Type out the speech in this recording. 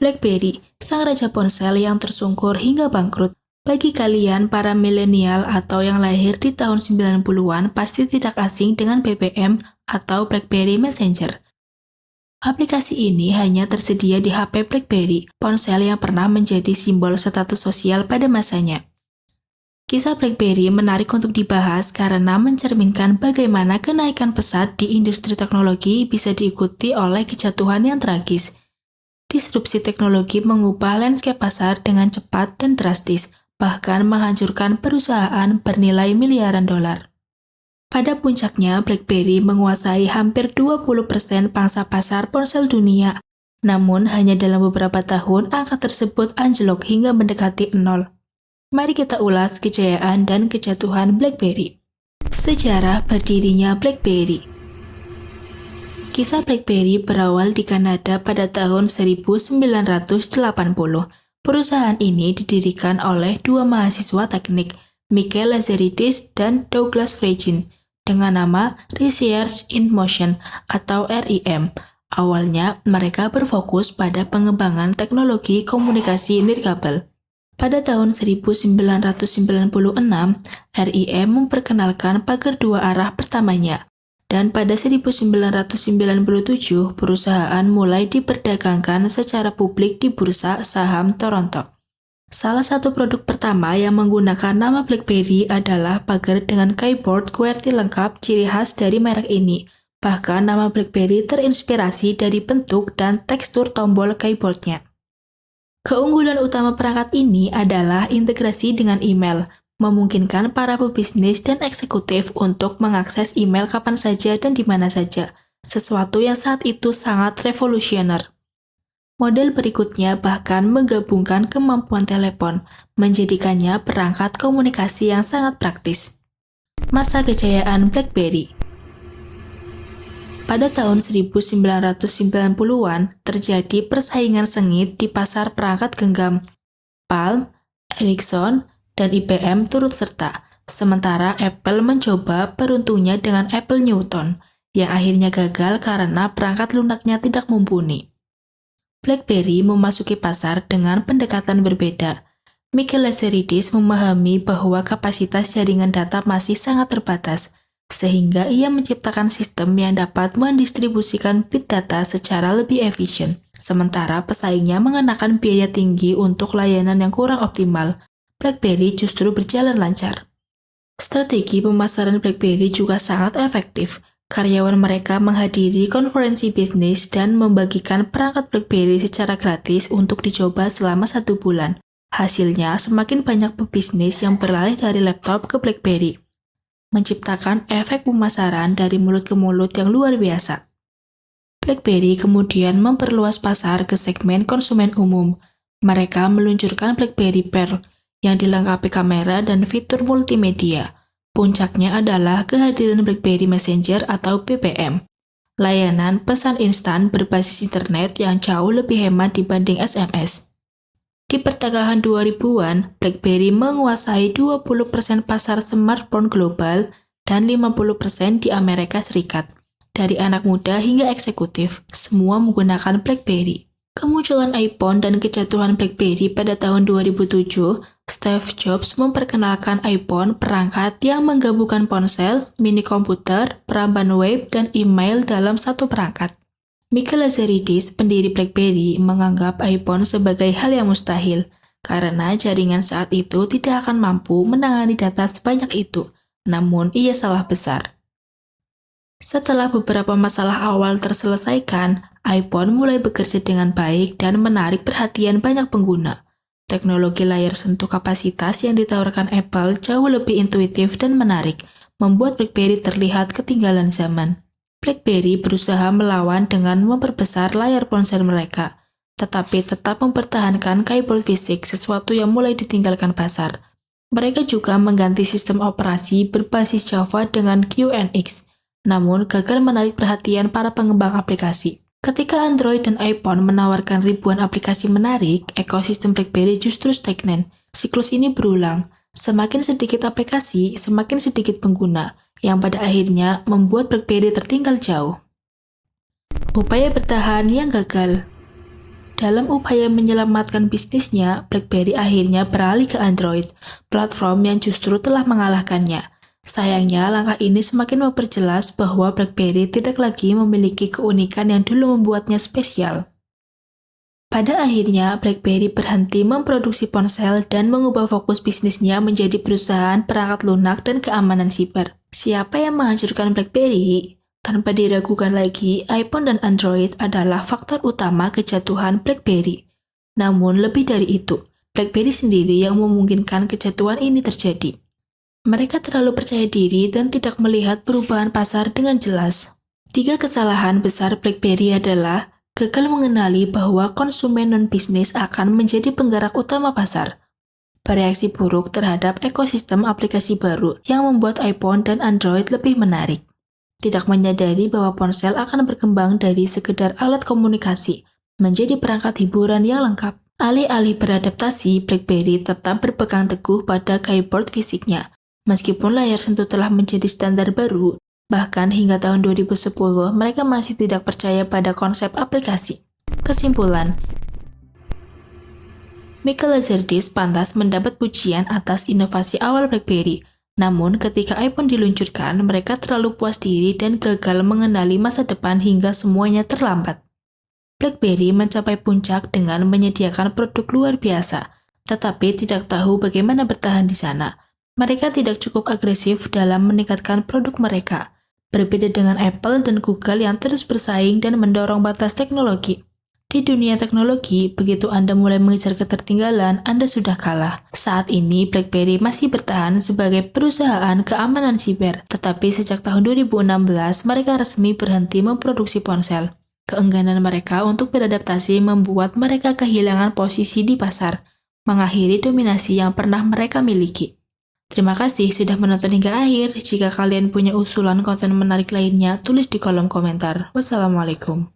BlackBerry, sang raja ponsel yang tersungkur hingga bangkrut. Bagi kalian para milenial atau yang lahir di tahun 90-an pasti tidak asing dengan BBM atau BlackBerry Messenger. Aplikasi ini hanya tersedia di HP BlackBerry, ponsel yang pernah menjadi simbol status sosial pada masanya. Kisah BlackBerry menarik untuk dibahas karena mencerminkan bagaimana kenaikan pesat di industri teknologi bisa diikuti oleh kejatuhan yang tragis. Disrupsi teknologi mengubah landscape pasar dengan cepat dan drastis, bahkan menghancurkan perusahaan bernilai miliaran dolar. Pada puncaknya, BlackBerry menguasai hampir 20% pangsa pasar ponsel dunia. Namun, hanya dalam beberapa tahun, angka tersebut anjlok hingga mendekati nol. Mari kita ulas kejayaan dan kejatuhan BlackBerry. Sejarah berdirinya BlackBerry. Kisah BlackBerry berawal di Kanada pada tahun 1980. Perusahaan ini didirikan oleh dua mahasiswa teknik, Michael Lazaridis dan Douglas Fregen, dengan nama Research in Motion atau RIM. Awalnya, mereka berfokus pada pengembangan teknologi komunikasi nirkabel. Pada tahun 1996, RIM memperkenalkan pagar dua arah pertamanya, dan pada 1997 perusahaan mulai diperdagangkan secara publik di bursa saham Toronto. Salah satu produk pertama yang menggunakan nama BlackBerry adalah pagar dengan keyboard QWERTY lengkap ciri khas dari merek ini. Bahkan nama BlackBerry terinspirasi dari bentuk dan tekstur tombol keyboardnya. Keunggulan utama perangkat ini adalah integrasi dengan email, memungkinkan para pebisnis dan eksekutif untuk mengakses email kapan saja dan di mana saja, sesuatu yang saat itu sangat revolusioner. Model berikutnya bahkan menggabungkan kemampuan telepon, menjadikannya perangkat komunikasi yang sangat praktis. Masa kejayaan BlackBerry. Pada tahun 1990-an, terjadi persaingan sengit di pasar perangkat genggam. Palm, Ericsson, dan IBM turut serta, sementara Apple mencoba beruntungnya dengan Apple Newton, yang akhirnya gagal karena perangkat lunaknya tidak mumpuni. BlackBerry memasuki pasar dengan pendekatan berbeda. Michael Lazaridis memahami bahwa kapasitas jaringan data masih sangat terbatas, sehingga ia menciptakan sistem yang dapat mendistribusikan bit data secara lebih efisien. Sementara pesaingnya mengenakan biaya tinggi untuk layanan yang kurang optimal, BlackBerry justru berjalan lancar. Strategi pemasaran BlackBerry juga sangat efektif. Karyawan mereka menghadiri konferensi bisnis dan membagikan perangkat BlackBerry secara gratis untuk dicoba selama 1 bulan. Hasilnya, semakin banyak pebisnis yang beralih dari laptop ke BlackBerry, menciptakan efek pemasaran dari mulut ke mulut yang luar biasa. BlackBerry kemudian memperluas pasar ke segmen konsumen umum. Mereka meluncurkan BlackBerry Pearl, yang dilengkapi kamera dan fitur multimedia. Puncaknya adalah kehadiran BlackBerry Messenger atau BBM, layanan pesan instan berbasis internet yang jauh lebih hemat dibanding SMS. Di pertengahan 2000-an, BlackBerry menguasai 20% pasar smartphone global dan 50% di Amerika Serikat. Dari anak muda hingga eksekutif, semua menggunakan BlackBerry. Kemunculan iPhone dan kejatuhan BlackBerry pada tahun 2007, Steve Jobs memperkenalkan iPhone, perangkat yang menggabungkan ponsel, mini komputer, peramban web, dan email dalam satu perangkat. Michael Lazaridis, pendiri BlackBerry, menganggap iPhone sebagai hal yang mustahil, karena jaringan saat itu tidak akan mampu menangani data sebanyak itu, namun ia salah besar. Setelah beberapa masalah awal terselesaikan, iPhone mulai bekerja dengan baik dan menarik perhatian banyak pengguna. Teknologi layar sentuh kapasitas yang ditawarkan Apple jauh lebih intuitif dan menarik, membuat BlackBerry terlihat ketinggalan zaman. BlackBerry berusaha melawan dengan memperbesar layar ponsel mereka, tetapi tetap mempertahankan keyboard fisik, sesuatu yang mulai ditinggalkan pasar. Mereka juga mengganti sistem operasi berbasis Java dengan QNX, namun gagal menarik perhatian para pengembang aplikasi. Ketika Android dan iPhone menawarkan ribuan aplikasi menarik, ekosistem BlackBerry justru stagnan. Siklus ini berulang. Semakin sedikit aplikasi, semakin sedikit pengguna, yang pada akhirnya membuat BlackBerry tertinggal jauh. Upaya bertahan yang gagal. Dalam upaya menyelamatkan bisnisnya, BlackBerry akhirnya beralih ke Android, platform yang justru telah mengalahkannya. Sayangnya, langkah ini semakin memperjelas bahwa BlackBerry tidak lagi memiliki keunikan yang dulu membuatnya spesial. Pada akhirnya, BlackBerry berhenti memproduksi ponsel dan mengubah fokus bisnisnya menjadi perusahaan perangkat lunak dan keamanan siber. Siapa yang menghancurkan BlackBerry? Tanpa diragukan lagi, iPhone dan Android adalah faktor utama kejatuhan BlackBerry. Namun, lebih dari itu, BlackBerry sendiri yang memungkinkan kejatuhan ini terjadi. Mereka terlalu percaya diri dan tidak melihat perubahan pasar dengan jelas. 3 kesalahan besar BlackBerry adalah gagal mengenali bahwa konsumen non-bisnis akan menjadi penggerak utama pasar. Bereaksi buruk terhadap ekosistem aplikasi baru yang membuat iPhone dan Android lebih menarik. Tidak menyadari bahwa ponsel akan berkembang dari sekedar alat komunikasi menjadi perangkat hiburan yang lengkap. Alih-alih beradaptasi, BlackBerry tetap berpegang teguh pada keyboard fisiknya. Meskipun layar sentuh telah menjadi standar baru, bahkan hingga tahun 2010, mereka masih tidak percaya pada konsep aplikasi. Kesimpulan, Michael Lazaridis pantas mendapat pujian atas inovasi awal BlackBerry. Namun, ketika iPhone diluncurkan, mereka terlalu puas diri dan gagal mengenali masa depan hingga semuanya terlambat. BlackBerry mencapai puncak dengan menyediakan produk luar biasa, tetapi tidak tahu bagaimana bertahan di sana. Mereka tidak cukup agresif dalam meningkatkan produk mereka. Berbeda dengan Apple dan Google yang terus bersaing dan mendorong batas teknologi. Di dunia teknologi, begitu Anda mulai mengejar ketertinggalan, Anda sudah kalah. Saat ini, BlackBerry masih bertahan sebagai perusahaan keamanan siber, tetapi sejak tahun 2016, mereka resmi berhenti memproduksi ponsel. Keengganan mereka untuk beradaptasi membuat mereka kehilangan posisi di pasar, mengakhiri dominasi yang pernah mereka miliki. Terima kasih sudah menonton hingga akhir. Jika kalian punya usulan konten menarik lainnya, tulis di kolom komentar. Wassalamualaikum.